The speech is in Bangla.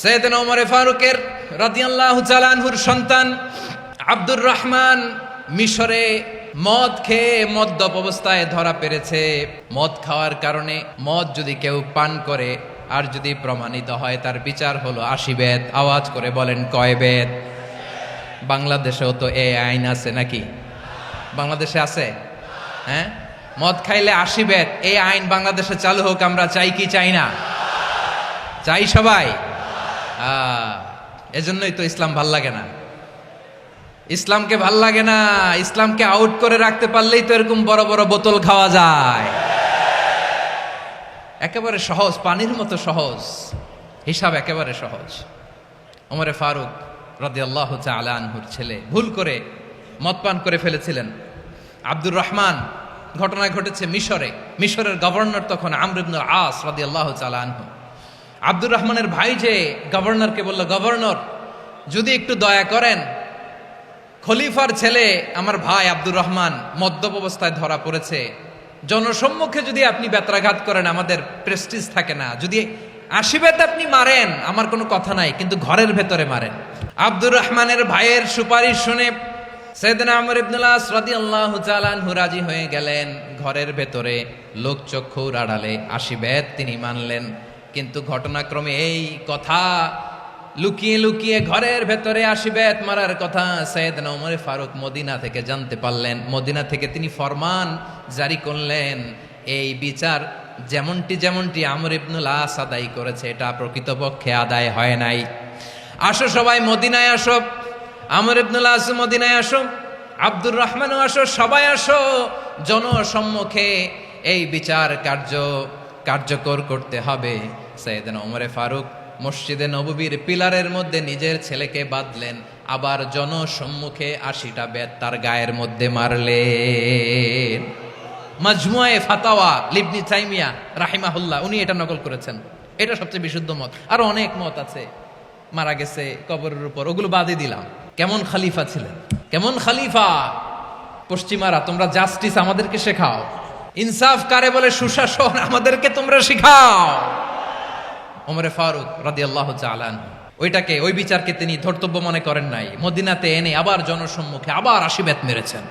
সাইয়েদনা ওমর ফারুকের রাদিয়াল্লাহু তাআলা আনহুর সন্তান আব্দুর রহমান মিশরে মদ খেয়ে মদ্যপ অবস্থায় ধরা পড়েছে। মদ খাওয়ার কারণে মদ যদি কেউ পান করে আর যদি প্রমাণিত হয় তার বিচার হলো ৮০ বেত। আওয়াজ করে বলেন কয় বেত? বাংলাদেশেও তো এই আইন আছে নাকি? বাংলাদেশে আছে? হ্যাঁ, মদ খাইলে ৮০ বেত, এই আইন বাংলাদেশে চালু হোক। আমরা চাই কি চাই না? চাই সবাই। এজন্যই তো ইসলাম ভাল লাগে না। ইসলামকে ভাল লাগে না। ইসলামকে আউট করে রাখতে পারলেই তো এরকম বড় বড় বোতল খাওয়া যায়। একেবারে সহজ, পানির মতো সহজ, হিসাব একেবারে সহজ। ওমর ফারুক রাদিয়াল্লাহু তাআলা আনহুর ছেলে ভুল করে মদ পান করে ফেলেছিলেন। আব্দুর রহমান, ঘটনা ঘটেছে মিশরে। মিশরের গভর্নর তখন আমর ইবনুল আস রাদিয়াল্লাহু তাআলা আনহু। আব্দুর রহমানের ভাই যে গভর্নরকে বলল, গভর্নর যদি একটু দয়া করেন, খলিফার ছেলে আমার ভাই আব্দুর রহমান মদ্যপ অবস্থায় ধরা পড়েছে, জনসম্মুখে যদি আপনি বেত্রাঘাত করেন আমাদের প্রেস্টিজ থাকে না, যদি ৮০ বেত আপনি মারেন আমার কোনো কথা নাই, কিন্তু ঘরের ভেতরে মারেন। আব্দুর রহমানের ভাইয়ের সুপারিশ শুনে সাইয়েদনা আমর ইবনুল আস রাদিয়াল্লাহু তাআলা আনহু রাজি হয়ে গেলেন। ঘরের ভেতরে লোকচক্ষুর আড়ালে ৮০ বেত তিনি মানলেন। কিন্তু ঘটনাক্রমে এই কথা লুকিয়ে লুকিয়ে ঘরের ভেতরে ৮০ বেত মারার কথা সাইয়েদনা ওমর ফারুক মদিনা থেকে জানতে পারলেন। মদিনা থেকে তিনি ফরমান জারি করলেন, এই বিচার যেমনটি আমর ইবনুল আস আদায় করেছে এটা প্রকৃতপক্ষে আদায় হয় নাই। আসো সবাই মদিনায় আসো, আমর ইবনুল আস মদিনায় আসো, আব্দুর রহমানও আসো, সবাই আসো, জনসম্মুখে এই বিচার কার্যকর করতে হবে। সাইয়েদনা ওমর ফারুক মসজিদে নববীর পিলারের মধ্যে নিজের ছেলেকে বাঁধলেন, আবার জনসম্মুখে ৮০টা বেত তার গায়ের মধ্যে মারলেন। মাজমুয়ে ফাতাওয়া ইবনে তাইমিয়া রাহিমাহুল্লাহ উনি এটা নকল করেছেন। এটা সবচেয়ে বিশুদ্ধ মত। আরো অনেক মত আছে, মারা গেছে কবরের উপর, ওগুলো বাদই দিলাম। কেমন খলিফা ছিলেন, কেমন খলিফা! পশ্চিমারা তোমরা জাস্টিস আমাদেরকে শেখাও, ইনসাফ কারে বলে সুশাসন আমাদেরকে তোমরা শেখাও। ওমর ফারুক রাদিয়াল্লাহু তাআলা আনহু ওই বিচারকে তিনি ধর্তব্য মনে করেন নাই। মদিনাতে এনে আবার জনসম্মুখে আবার ৮০ বেত মেরেছেন।